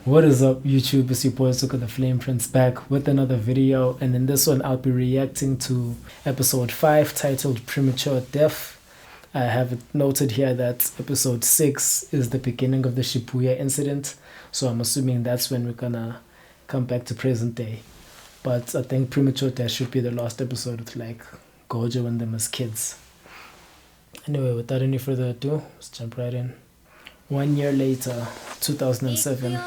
What is up, YouTube? It's your boy Zuko the Flame Prince back with another video, and in this one I'll be reacting to episode 5 titled Premature Death. I have it noted here that episode 6 is the beginning of the Shibuya incident, so I'm assuming that's when we're gonna come back to present day. But I think Premature Death should be the last episode with like Gojo and them as kids. Anyway, without any further ado, let's jump right in. 1 year later, 2007.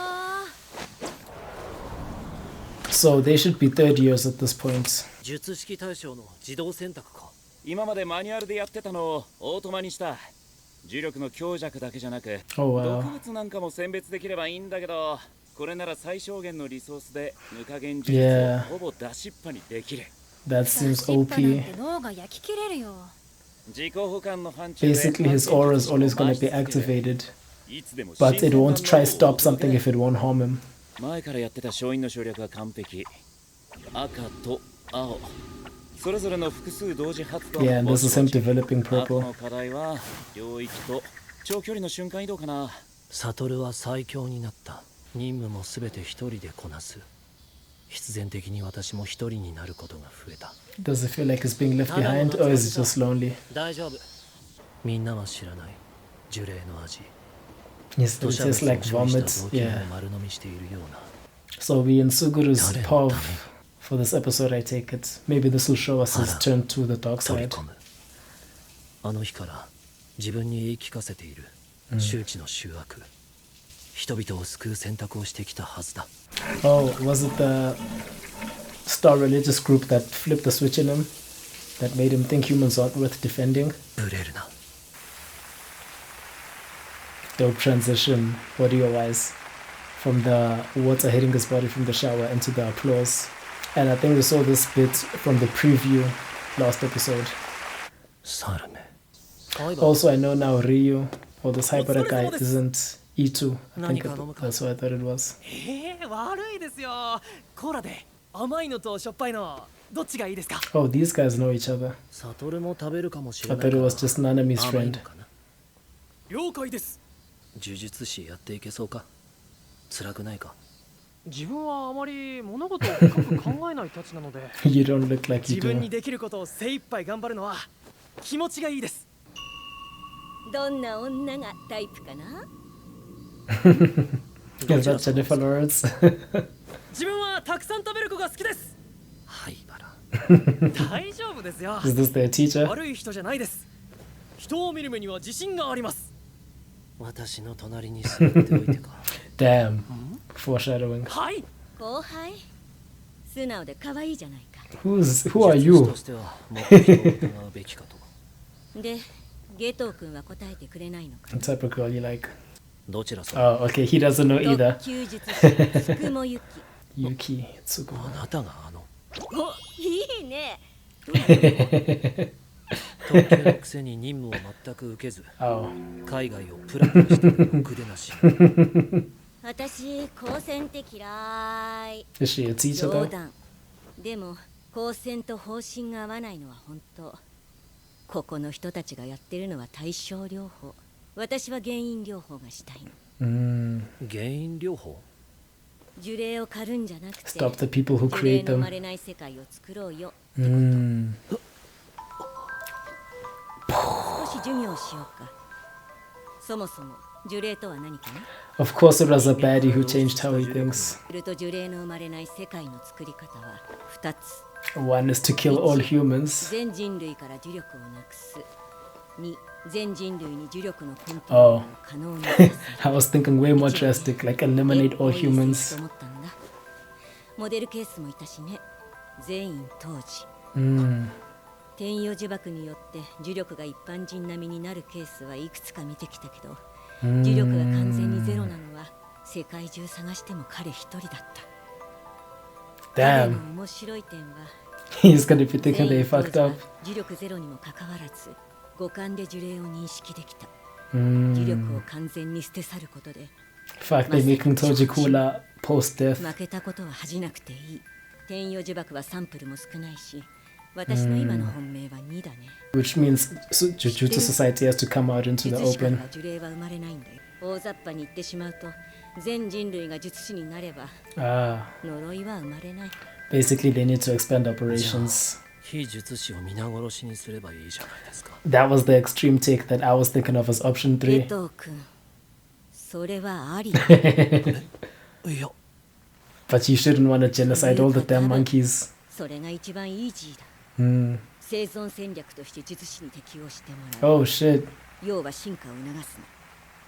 So they should be 30 years at this point. 術式対象の自動選択か。今までマニュアルでやってたのをオートマにした。重力の強弱だけじゃなく、毒物なんかも選別できればいいんだけど、これなら最小限のリソースで無加減術をほぼ出しっぱにできる。That seems OP. Basically, his aura is always going to be activated, but it won't try stop something if it won't harm him. 前からやってた勝因の省略は完璧。赤と青。それぞれの複数同時発動。Yeah, and this is him developing purple. の課題は領域と長距離の瞬間移動かな。サトルは最強になった。任務もすべて一人でこなす。必然的に私も一人になることが増えた。Does it feel like he's being left behind, or is it just lonely? 大丈夫。みんなは知らない。呪霊の味。Yes, it tastes like vomit. Yeah. So we in Suguru's POV for this episode, I take it. Maybe this will show us his turn to the dark side. あの日から自分に言い聞かせている周知の醜悪。人々を救う選択をしてきたはずだ。Oh, was it the star religious group that flipped the switch in him? That made him think humans aren't worth defending? ブレるな。Dope transition audio-wise from the water hitting his body from the shower into the applause. And I think we saw this bit from the preview last episode. Also, I know now Ryu, or this Haibara guy, isn't E2. I think that's what I thought it was. Oh, these guys know each other. I thought it was just Nanami's friend. 呪術師やっていけそうか。辛くないか。自分はあまり物事を深く考えないたちなので。You don't look like you do. 自分にできることを精一杯頑張るのは気持ちがいいです。どんな女がタイプかな？Is that Jennifer Lawrence? 自分はたくさん食べる子が好きです。ハイバラ。大丈夫ですよ。 Is this their teacher? 悪い人じゃないです。人を見る目には自信があります。私の隣に座っておいてか。Damn. Foreshadowing. はい。後輩。素直で可愛いじゃないか。Who are you? で、ゲト君は答えてくれないのか。What type of girl you like? どちらさ。Oh, okay. He doesn't know either. 特級術師つくもゆき。Yuki Tsukomo. あなたがあの。お、いいね。東京のくせに任務を全く受けず、海外をプラプラしてるろくでなし。私、高専って嫌い。Is she a teacher though? 冗談。でも、高専と方針が合わないのは本当。ここの人たちがやってるのは対症療法。私は原因療法がしたいの。原因療法？呪霊を狩るんじゃなくて、Stop the people who create them. 呪霊の生まれない世界を作ろうよ。少し授業しようか。そもそも呪霊とは何かな？ Of course it was a baddie who changed how he thinks. 呪霊の生まれない世界の作り方は2つ。One is to kill all humans. 全人類から呪力をなくす。2、全人類に呪力のコントロールを可能にさせる。I was thinking way more drastic, like eliminate all humans. モデルケースもいたしね。全員当時。転用呪縛によって呪力が一般人並みになるケースはいくつか見てきたけど、呪力が完全にゼロなのは世界中探しても彼一人だった。Damn. 面白い点は He's gonna be thinking they fucked up. 呪力ゼロにもかかわらず五感で呪霊を認識できた。呪力を完全に捨て去ることで Fact, they're making Toji cooler post-death. 負けたことは恥じなくていい。転用呪縛はサンプルも少ないし、私の今の本命は2だね。Which means Jujutsu Society has to come out into the open. 呪霊は生まれないんだよ。大雑把に言ってしまうと、Basically, they need to expand operations. That was the extreme take that I was thinking of as option 3. But you shouldn't want to genocide all the damn monkeys. Oh shit.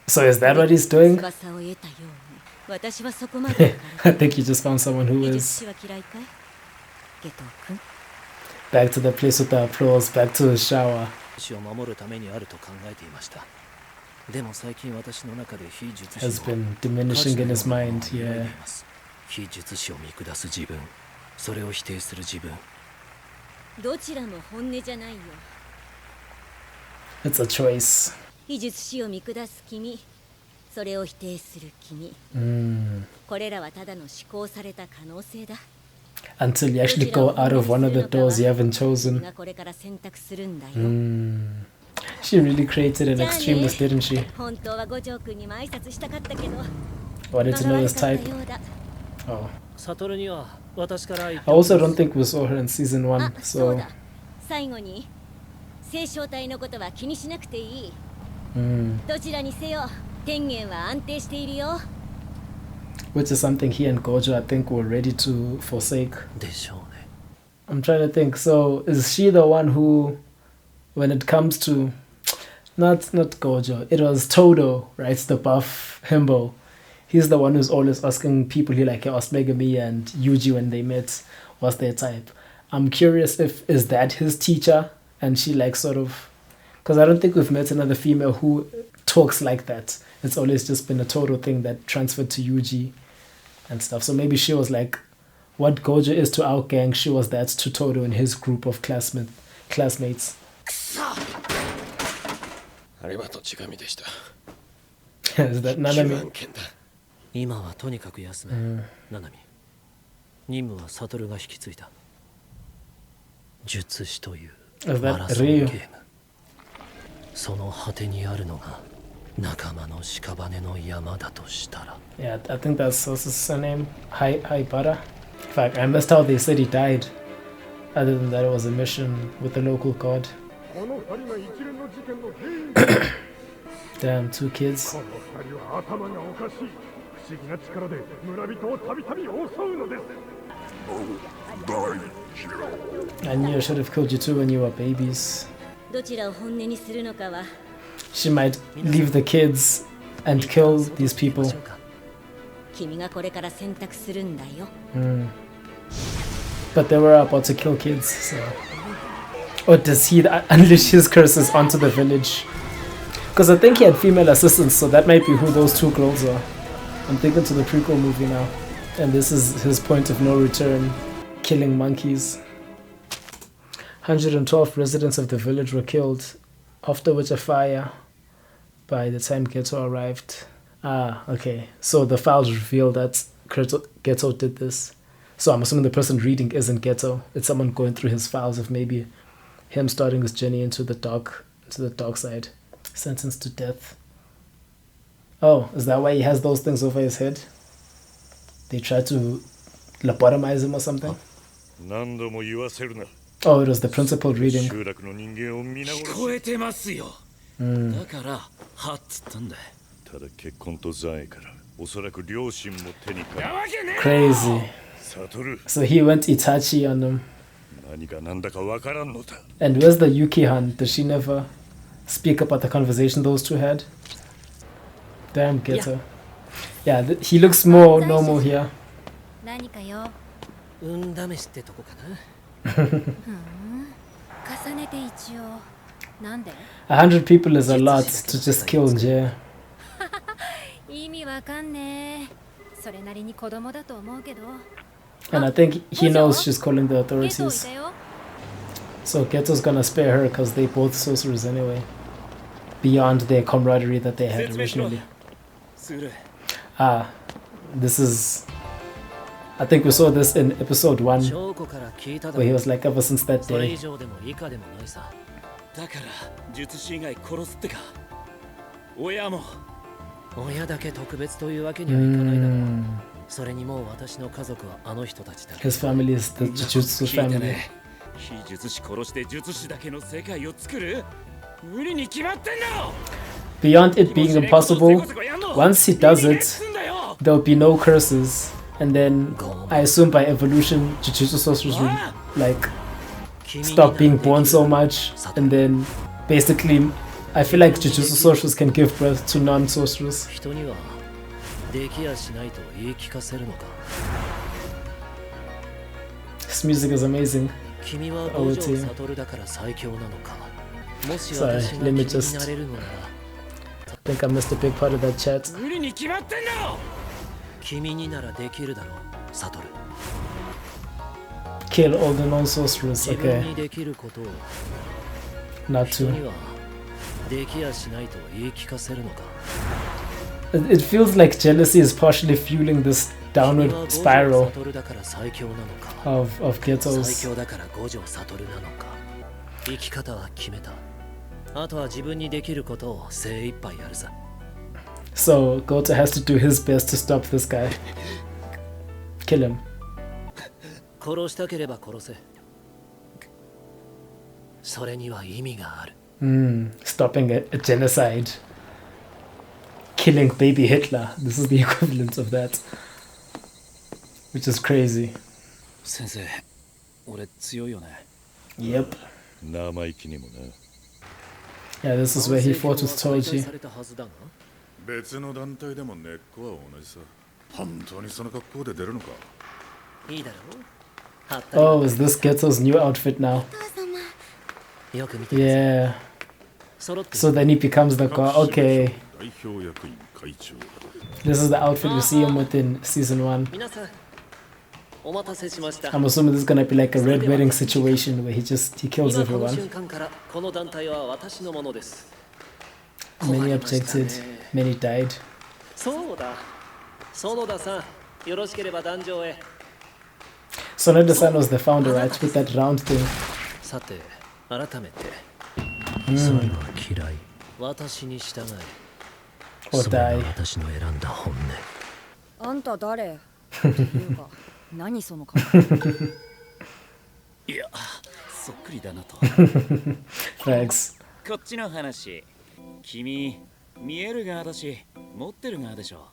So is that what he's doing? I think you just found someone who is. Back to the place with the applause, back to his shower. Has been diminishing in his mind, yeah. It's a choice. Until you actually go out of one of the doors you haven't chosen. She really created an extremist, didn't she? Wanted to know his type. Oh. I also don't think we saw her in season 1, so... Which is something he and Gojo, I think, were ready to forsake. I'm trying to think. So, is she the one who, when it comes to... Not Gojo, it was Todo, right? The buff himbo. He's the one who's always asking people he asked Megumi and Yuji when they met, what's their type. I'm curious is that his teacher, and she sort of... Because I don't think we've met another female who talks like that. It's always just been a Todo thing that transferred to Yuji and stuff. So maybe she was what Gojo is to our gang, she was that to Todo and his group of classmates. Is that Nanami? Is that Ryu? Yeah, I think that's his name. Haibara. In fact, I missed how they said he died. Other than that, it was a mission with the local god. Damn, 2 kids. I knew I should have killed you too when you were babies. She might leave the kids and kill these people. But they were about to kill kids, so... Or does he unleash his curses onto the village? Because I think he had female assistants, so that might be who those 2 girls are. I'm thinking to the prequel movie now. And this is his point of no return. Killing monkeys. 112 residents of the village were killed, after which a fire by the time Geto arrived. Ah, okay. So the files reveal that Geto did this. So I'm assuming the person reading isn't Geto. It's someone going through his files of maybe him starting his journey into the dark side. Sentenced to death. Oh, is that why he has those things over his head? They try to lobotomize him or something? Oh, it was the principal reading. Crazy. So he went Itachi on him. And where's the Yuki-han? Does she never speak about the conversation those 2 had? Damn, Geto. Yeah, he looks more normal here. 100 people is a lot to just kill Jay. And I think he knows she's calling the authorities. So Geto's gonna spare her because they both sorcerers anyway. Beyond their camaraderie that they had originally. This is... I think we saw this in episode 1, where he was like, ever since that day. His family is the Jujutsu family. Beyond it being impossible, once he does it, there'll be no curses. And then, I assume by evolution, Jujutsu sorcerers will, like, stop being born so much. And then, basically, I feel like Jujutsu sorcerers can give birth to non-sorcerers. This music is amazing. Sorry, let me just... I think I missed a big part of that chat. Kill all the non-sorcerers, okay. Not to. It feels like jealousy is partially fueling this downward spiral of Geto's. So Goto has to do his best to stop this guy. Kill him. Stopping a genocide. Killing baby Hitler. This is the equivalent of that. Which is crazy. Yep. Yeah, this is where he fought with Toji. Oh, is this Geto's new outfit now? Yeah. So then he becomes the god. Okay. This is the outfit we see him with in season 1. I'm assuming this is gonna be like a red wedding situation where he kills everyone. Many objected, many died. Sonoda-san was the founder, right? With that round thing. Or die. あんた誰何その顔いや、そっくりだなと。Thanks. こっちの話。君、見える側だし、持ってる側でしょ。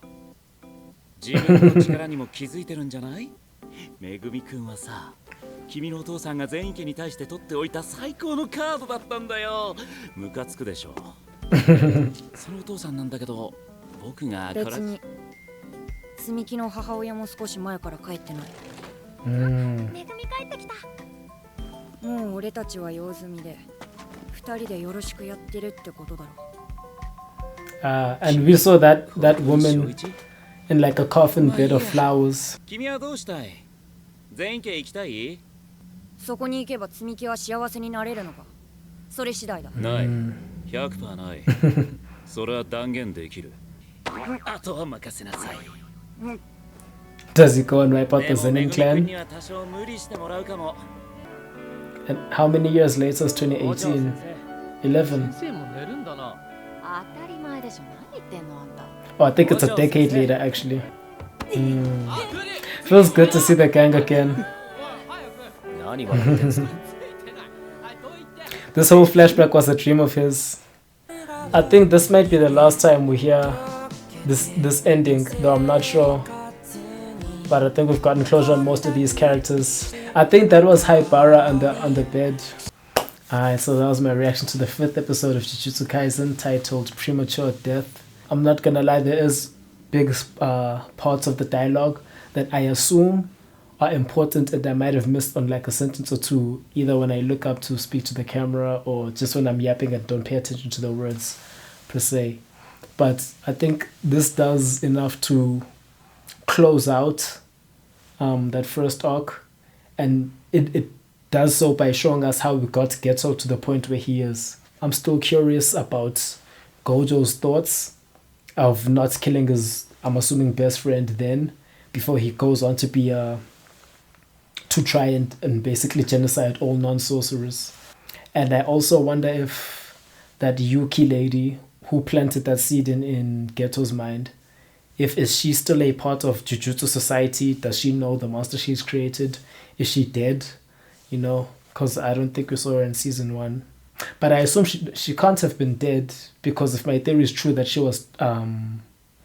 自分の力にも気づいてるんじゃない？めぐみくんはさ、君のお父さんが善意家に対して取っておいた最高のカードだったんだよ。ムカつくでしょ。そのお父さんなんだけど、僕が別に。積み木の母親も少し前から帰ってない。めぐみ帰ってきた。もう俺たちは用済みで、二人でよろしくやってるってことだろ。And we saw that woman in like a coffin bed of flowers. 君はどうしたい？善意家行きたい？そこに行けば積み木は幸せになれるのか。それ次第だ。ない。100% ない。それは断言できる。あとは任せなさい。Does he go and wipe out the Zen'in clan? And how many years later is 2018? 11. Oh, I think it's a decade later actually. Feels good to see the gang again. This whole flashback was a dream of his. I think this might be the last time we hear this ending, though I'm not sure. But I think we've gotten closure on most of these characters. I think that was Haibara on the bed. Alright, so that was my reaction to the 5th episode of Jujutsu Kaisen titled Premature Death. I'm not gonna lie, there is big parts of the dialogue that I assume are important and I might have missed on like a sentence or two, either when I look up to speak to the camera or just when I'm yapping and don't pay attention to the words per se. But I think this does enough to close out that first arc, and it does so by showing us how we got Geto to the point where he is. I'm still curious about Gojo's thoughts of not killing his, I'm assuming, best friend then, before he goes on to be to try and basically genocide all non-sorcerers. And I also wonder if that Yuki lady who planted that seed in Geto's mind. Is she still a part of Jujutsu society? Does she know the monster she's created? Is she dead? You know, because I don't think we saw her in season 1. But I assume she can't have been dead, because if my theory is true that she was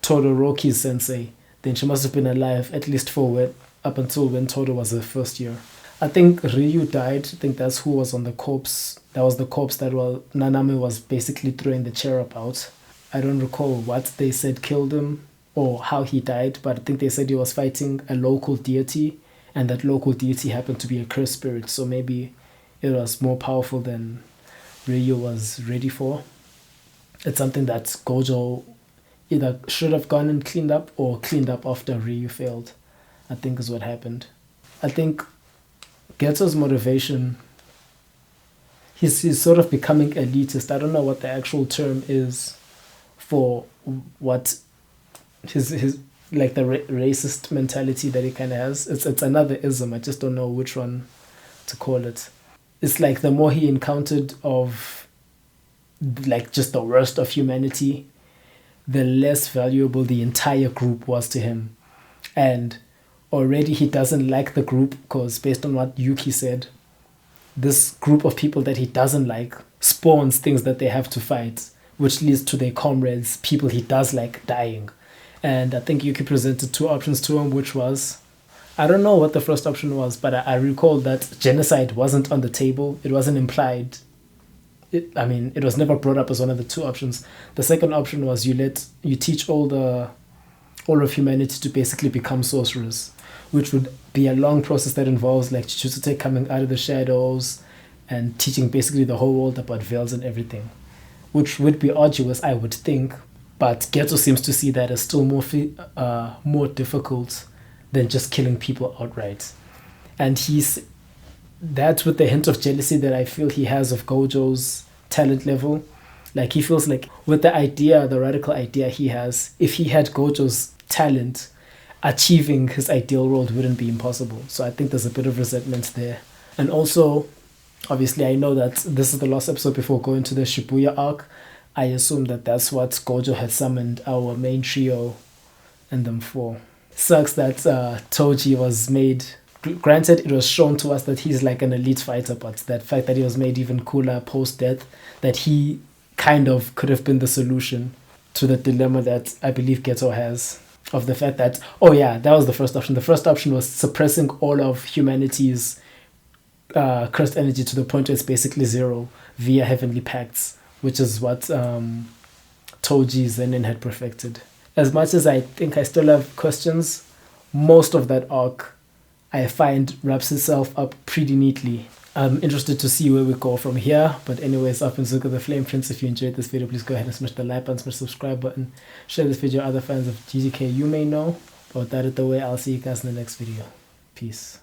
Todoroki's sensei, then she must have been alive at least up until when Todo was her first year. I think Ryu died. I think that's who was on the corpse. That was the corpse that Nanami was basically throwing the chair about. I don't recall what they said killed him or how he died, but I think they said he was fighting a local deity, and that local deity happened to be a cursed spirit, so maybe it was more powerful than Ryu was ready for. It's something that Gojo either should have gone and cleaned up, or cleaned up after Ryu failed, I think is what happened. I think Geto's motivation, he's sort of becoming elitist. I don't know what the actual term is for what his like the racist mentality that he kind of has. It's another ism. I just don't know which one to call it. It's like the more he encountered of like just the worst of humanity, the less valuable the entire group was to him. And already he doesn't like the group, because based on what Yuki said, this group of people that he doesn't like spawns things that they have to fight, which leads to their comrades, people he does like, dying. And I think Yuki presented 2 options to him, which was, I don't know what the first option was, but I recall that genocide wasn't on the table. It wasn't implied. It was never brought up as one of the 2 options. The second option was you teach all of humanity to basically become sorcerers, which would be a long process that involves like Jujutsu coming out of the shadows and teaching basically the whole world about veils and everything, which would be arduous, I would think. But Geto seems to see that as still more difficult than just killing people outright. And that's with the hint of jealousy that I feel he has of Gojo's talent level. Like, he feels like with the radical idea he has, if he had Gojo's talent, achieving his ideal world wouldn't be impossible. So I think there's a bit of resentment there. And also, obviously, I know that this is the last episode before going to the Shibuya arc. I assume that that's what Gojo had summoned our main trio and them for. Sucks that Toji was made. Granted, it was shown to us that he's like an elite fighter, but that fact that he was made even cooler post-death, that he kind of could have been the solution to the dilemma that I believe Geto has, of the fact that, that was the first option. The first option was suppressing all of humanity's cursed energy to the point where it's basically zero via heavenly pacts, which is what Toji Zen'in had perfected. As much as I think I still have questions, most of that arc I find wraps itself up pretty neatly. I'm interested to see where we go from here. But anyways, I've been Zuko the Flame Prince. If you enjoyed this video, please go ahead and smash the like button, smash the subscribe button, share this video with other fans of GGK you may know. But that is the way. I'll see you guys in the next video. Peace.